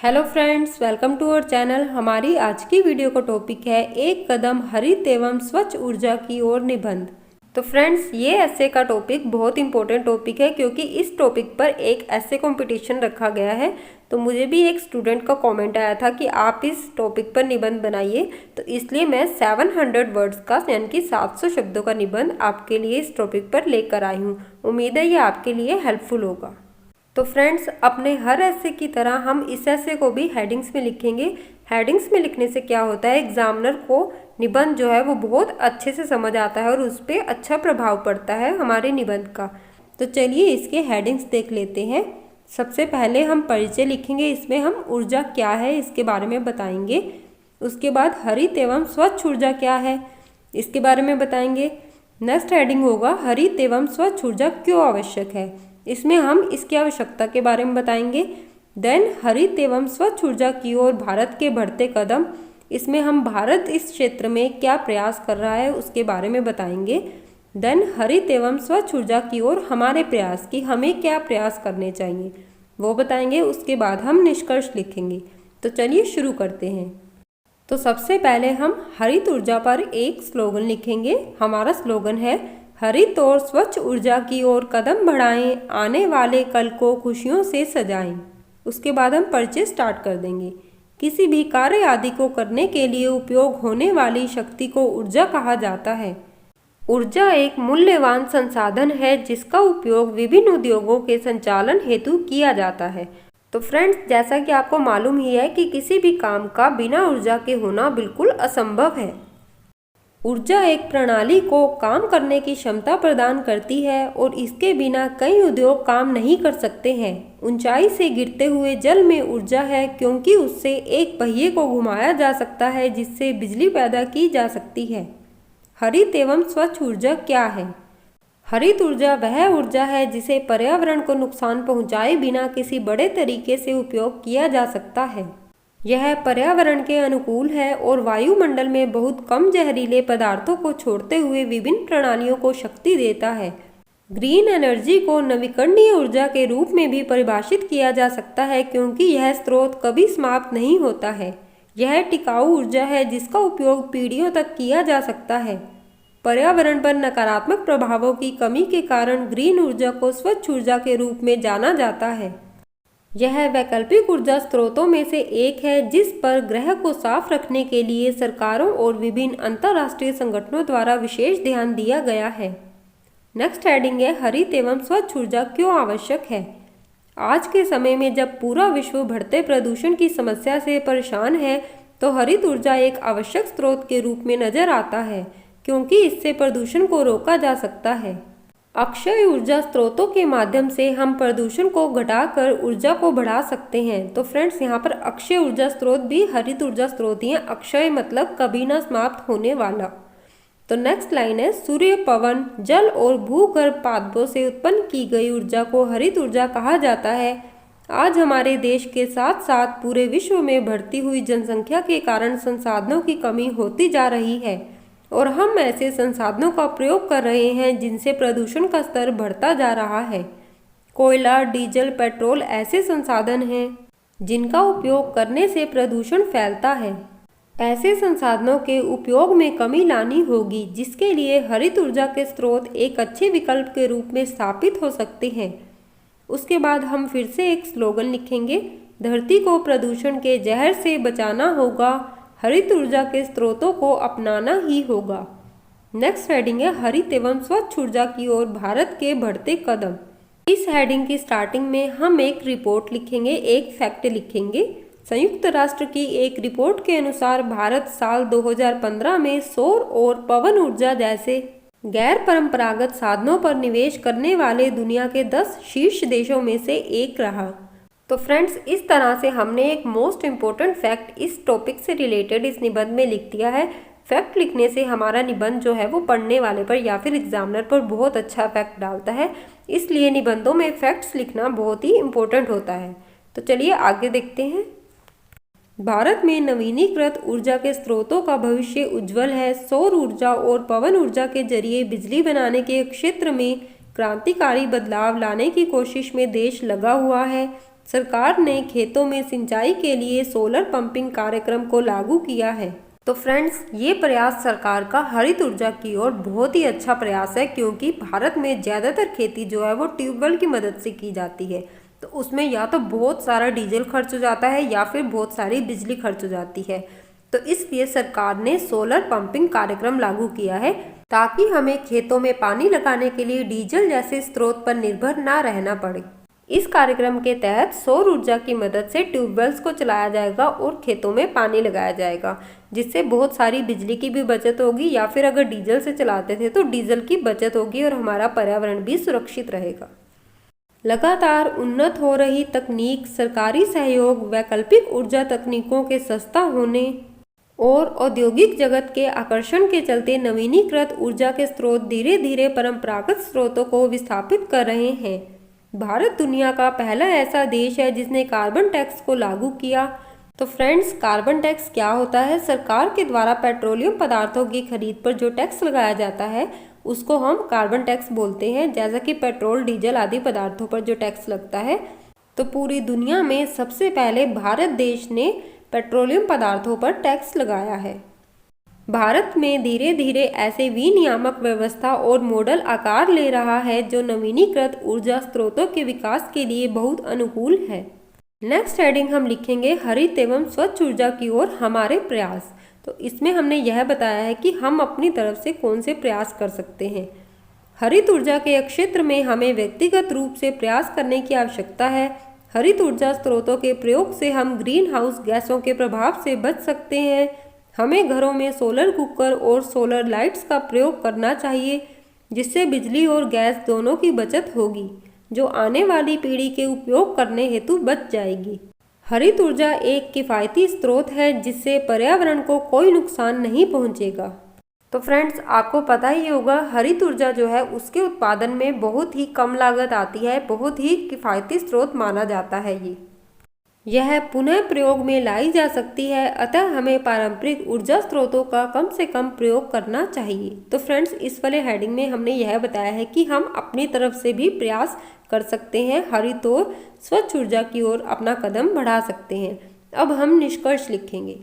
Hello friends, welcome to our channel. हमारी आज की वीडियो का टॉपिक है एक कदम हरित एवं स्वच्छ ऊर्जा की ओर निबंध। तो फ्रेंड्स, ये ऐसे का टॉपिक बहुत इंपॉर्टेंट टॉपिक है क्योंकि इस टॉपिक पर एक ऐसे कंपटीशन रखा गया है। तो मुझे भी एक स्टूडेंट का कमेंट आया था कि आप इस टॉपिक पर निबंध बनाइए, तो इसलिए मैं 700 वर्ड्स का यानी कि 700 शब्दों का निबंध आपके लिए इस टॉपिक पर लेकर आई हूँ। उम्मीद है ये आपके लिए हेल्पफुल होगा। तो फ्रेंड्स, अपने हर ऐसे की तरह हम इस ऐसे को भी हेडिंग्स में लिखेंगे। हेडिंग्स में लिखने से क्या होता है, एग्जामिनर को निबंध जो है वो बहुत अच्छे से समझ आता है और उस पर अच्छा प्रभाव पड़ता है हमारे निबंध का। तो चलिए इसके हेडिंग्स देख लेते हैं। सबसे पहले हम परिचय लिखेंगे, इसमें हम ऊर्जा क्या है इसके बारे में बताएंगे। उसके बाद हरित एवं स्वच्छ ऊर्जा क्या है इसके बारे में बताएंगे। नेक्स्ट हेडिंग होगा हरित एवं स्वच्छ ऊर्जा क्यों आवश्यक है, इसमें हम इसकी आवश्यकता के बारे में बताएंगे। देन हरित एवं स्वच्छ ऊर्जा की ओर भारत के बढ़ते कदम, इसमें हम भारत इस क्षेत्र में क्या प्रयास कर रहा है उसके बारे में बताएंगे। देन हरित एवं स्वच्छ ऊर्जा की ओर हमारे प्रयास की हमें क्या प्रयास करने चाहिए वो बताएंगे। उसके बाद हम निष्कर्ष लिखेंगे। तो चलिए शुरू करते हैं। तो सबसे पहले हम हरित ऊर्जा पर एक स्लोगन लिखेंगे। हमारा स्लोगन है हरित और स्वच्छ ऊर्जा की ओर कदम बढ़ाएं, आने वाले कल को खुशियों से सजाएं। उसके बाद हम परिचय स्टार्ट कर देंगे। किसी भी कार्य आदि को करने के लिए उपयोग होने वाली शक्ति को ऊर्जा कहा जाता है। ऊर्जा एक मूल्यवान संसाधन है जिसका उपयोग विभिन्न उद्योगों के संचालन हेतु किया जाता है। तो फ्रेंड्स, जैसा कि आपको मालूम ही है कि किसी भी काम का बिना ऊर्जा के होना बिल्कुल असंभव है। ऊर्जा एक प्रणाली को काम करने की क्षमता प्रदान करती है और इसके बिना कई उद्योग काम नहीं कर सकते हैं। ऊंचाई से गिरते हुए जल में ऊर्जा है क्योंकि उससे एक पहिए को घुमाया जा सकता है जिससे बिजली पैदा की जा सकती है। हरित एवं स्वच्छ ऊर्जा क्या है? हरित ऊर्जा वह ऊर्जा है जिसे पर्यावरण को नुकसान पहुंचाए बिना किसी बड़े तरीके से उपयोग किया जा सकता है। यह पर्यावरण के अनुकूल है और वायुमंडल में बहुत कम जहरीले पदार्थों को छोड़ते हुए विभिन्न प्रणालियों को शक्ति देता है। ग्रीन एनर्जी को नवीकरणीय ऊर्जा के रूप में भी परिभाषित किया जा सकता है क्योंकि यह स्रोत कभी समाप्त नहीं होता है। यह टिकाऊ ऊर्जा है जिसका उपयोग पीढ़ियों तक किया जा सकता है। पर्यावरण पर नकारात्मक प्रभावों की कमी के कारण ग्रीन ऊर्जा को स्वच्छ ऊर्जा के रूप में जाना जाता है। यह वैकल्पिक ऊर्जा स्रोतों में से एक है जिस पर ग्रह को साफ रखने के लिए सरकारों और विभिन्न अंतर्राष्ट्रीय संगठनों द्वारा विशेष ध्यान दिया गया है। नेक्स्ट हेडिंग है हरित एवं स्वच्छ ऊर्जा क्यों आवश्यक है। आज के समय में जब पूरा विश्व बढ़ते प्रदूषण की समस्या से परेशान है तो हरित ऊर्जा एक आवश्यक स्रोत के रूप में नजर आता है क्योंकि इससे प्रदूषण को रोका जा सकता है। अक्षय ऊर्जा स्रोतों के माध्यम से हम प्रदूषण को घटाकर ऊर्जा को बढ़ा सकते हैं। तो फ्रेंड्स, यहाँ पर अक्षय ऊर्जा स्रोत भी हरित ऊर्जा स्रोत ही है। अक्षय मतलब कभी ना समाप्त होने वाला। तो नेक्स्ट लाइन है सूर्य, पवन, जल और भूगर्भ पादपों से उत्पन्न की गई ऊर्जा को हरित ऊर्जा कहा जाता है। आज हमारे देश के साथ साथ पूरे विश्व में बढ़ती हुई जनसंख्या के कारण संसाधनों की कमी होती जा रही है और हम ऐसे संसाधनों का प्रयोग कर रहे हैं जिनसे प्रदूषण का स्तर बढ़ता जा रहा है। कोयला, डीजल, पेट्रोल ऐसे संसाधन हैं जिनका उपयोग करने से प्रदूषण फैलता है। ऐसे संसाधनों के उपयोग में कमी लानी होगी जिसके लिए हरित ऊर्जा के स्रोत एक अच्छे विकल्प के रूप में स्थापित हो सकते हैं। उसके बाद हम फिर से एक स्लोगन लिखेंगे, धरती को प्रदूषण के जहर से बचाना होगा, हरित ऊर्जा के स्रोतों को अपनाना ही होगा। नेक्स्ट हेडिंग है हरित एवं स्वच्छ ऊर्जा की ओर भारत के बढ़ते कदम। इस हेडिंग की स्टार्टिंग में हम एक रिपोर्ट लिखेंगे, एक फैक्ट लिखेंगे। संयुक्त राष्ट्र की एक रिपोर्ट के अनुसार भारत साल 2015 में सौर और पवन ऊर्जा जैसे गैर परंपरागत साधनों पर निवेश करने वाले दुनिया के 10 शीर्ष देशों में से एक रहा। तो फ्रेंड्स, इस तरह से हमने एक मोस्ट इम्पोर्टेंट फैक्ट इस टॉपिक से रिलेटेड इस निबंध में लिख दिया है। फैक्ट लिखने से हमारा निबंध जो है वो पढ़ने वाले पर या फिर एग्जामिनर पर बहुत अच्छा फैक्ट डालता है, इसलिए निबंधों में फैक्ट्स लिखना बहुत ही इम्पोर्टेंट होता है। तो चलिए आगे देखते हैं। भारत में नवीनीकृत ऊर्जा के स्रोतों का भविष्य उज्जवल है। सौर ऊर्जा और पवन ऊर्जा के जरिए बिजली बनाने के क्षेत्र में क्रांतिकारी बदलाव लाने की कोशिश में देश लगा हुआ है। सरकार ने खेतों में सिंचाई के लिए सोलर पंपिंग कार्यक्रम को लागू किया है। तो फ्रेंड्स, ये प्रयास सरकार का हरित ऊर्जा की ओर बहुत ही अच्छा प्रयास है, क्योंकि भारत में ज़्यादातर खेती जो है वो ट्यूबवेल की मदद से की जाती है। तो उसमें या तो बहुत सारा डीजल खर्च हो जाता है या फिर बहुत सारी बिजली खर्च हो जाती है। तो इसलिए सरकार ने सोलर पंपिंग कार्यक्रम लागू किया है, ताकि हमें खेतों में पानी लगाने के लिए डीजल जैसे स्रोत पर निर्भर ना रहना पड़े। इस कार्यक्रम के तहत सौर ऊर्जा की मदद से ट्यूबवेल्स को चलाया जाएगा और खेतों में पानी लगाया जाएगा, जिससे बहुत सारी बिजली की भी बचत होगी, या फिर अगर डीजल से चलाते थे तो डीजल की बचत होगी और हमारा पर्यावरण भी सुरक्षित रहेगा। लगातार उन्नत हो रही तकनीक, सरकारी सहयोग, वैकल्पिक ऊर्जा तकनीकों के सस्ता होने और औद्योगिक जगत के आकर्षण के चलते नवीनीकृत ऊर्जा के स्रोत धीरे धीरे परंपरागत स्रोतों को विस्थापित कर रहे हैं। भारत दुनिया का पहला ऐसा देश है जिसने कार्बन टैक्स को लागू किया। तो फ्रेंड्स, कार्बन टैक्स क्या होता है? सरकार के द्वारा पेट्रोलियम पदार्थों की खरीद पर जो टैक्स लगाया जाता है उसको हम कार्बन टैक्स बोलते हैं। जैसा कि पेट्रोल, डीजल आदि पदार्थों पर जो टैक्स लगता है, तो पूरी दुनिया में सबसे पहले भारत देश ने पेट्रोलियम पदार्थों पर टैक्स लगाया है। भारत में धीरे धीरे ऐसे विनियामक व्यवस्था और मॉडल आकार ले रहा है जो नवीनीकृत ऊर्जा स्रोतों के विकास के लिए बहुत अनुकूल है। नेक्स्ट हेडिंग हम लिखेंगे हरित एवं स्वच्छ ऊर्जा की ओर हमारे प्रयास। तो इसमें हमने यह बताया है कि हम अपनी तरफ से कौन से प्रयास कर सकते हैं। हरित ऊर्जा के क्षेत्र में हमें व्यक्तिगत रूप से प्रयास करने की आवश्यकता है। हरित ऊर्जा स्रोतों के प्रयोग से हम ग्रीन हाउस गैसों के प्रभाव से बच सकते हैं। हमें घरों में सोलर कुकर और सोलर लाइट्स का प्रयोग करना चाहिए, जिससे बिजली और गैस दोनों की बचत होगी, जो आने वाली पीढ़ी के उपयोग करने हेतु बच जाएगी। हरित ऊर्जा एक किफ़ायती स्रोत है जिससे पर्यावरण को कोई नुकसान नहीं पहुंचेगा। तो फ्रेंड्स, आपको पता ही होगा हरित ऊर्जा जो है उसके उत्पादन में बहुत ही कम लागत आती है, बहुत ही किफ़ायती स्रोत माना जाता है। यह पुनः प्रयोग में लाई जा सकती है, अतः हमें पारंपरिक ऊर्जा स्रोतों का कम से कम प्रयोग करना चाहिए। तो फ्रेंड्स, इस वाले हेडिंग में हमने यह बताया है कि हम अपनी तरफ से भी प्रयास कर सकते हैं, हरित और स्वच्छ ऊर्जा की ओर अपना कदम बढ़ा सकते हैं। अब हम निष्कर्ष लिखेंगे।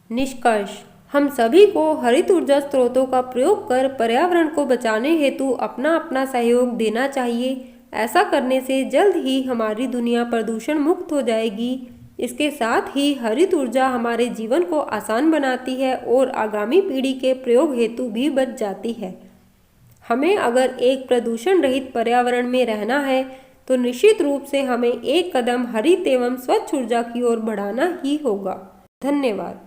निष्कर्ष: हम सभी को हरित ऊर्जा स्रोतों का प्रयोग कर पर्यावरण को बचाने हेतु अपना अपना सहयोग देना चाहिए। ऐसा करने से जल्द ही हमारी दुनिया प्रदूषण मुक्त हो जाएगी। इसके साथ ही हरित ऊर्जा हमारे जीवन को आसान बनाती है और आगामी पीढ़ी के प्रयोग हेतु भी बच जाती है। हमें अगर एक प्रदूषण रहित पर्यावरण में रहना है तो निश्चित रूप से हमें एक कदम हरित एवं स्वच्छ ऊर्जा की ओर बढ़ाना ही होगा। धन्यवाद।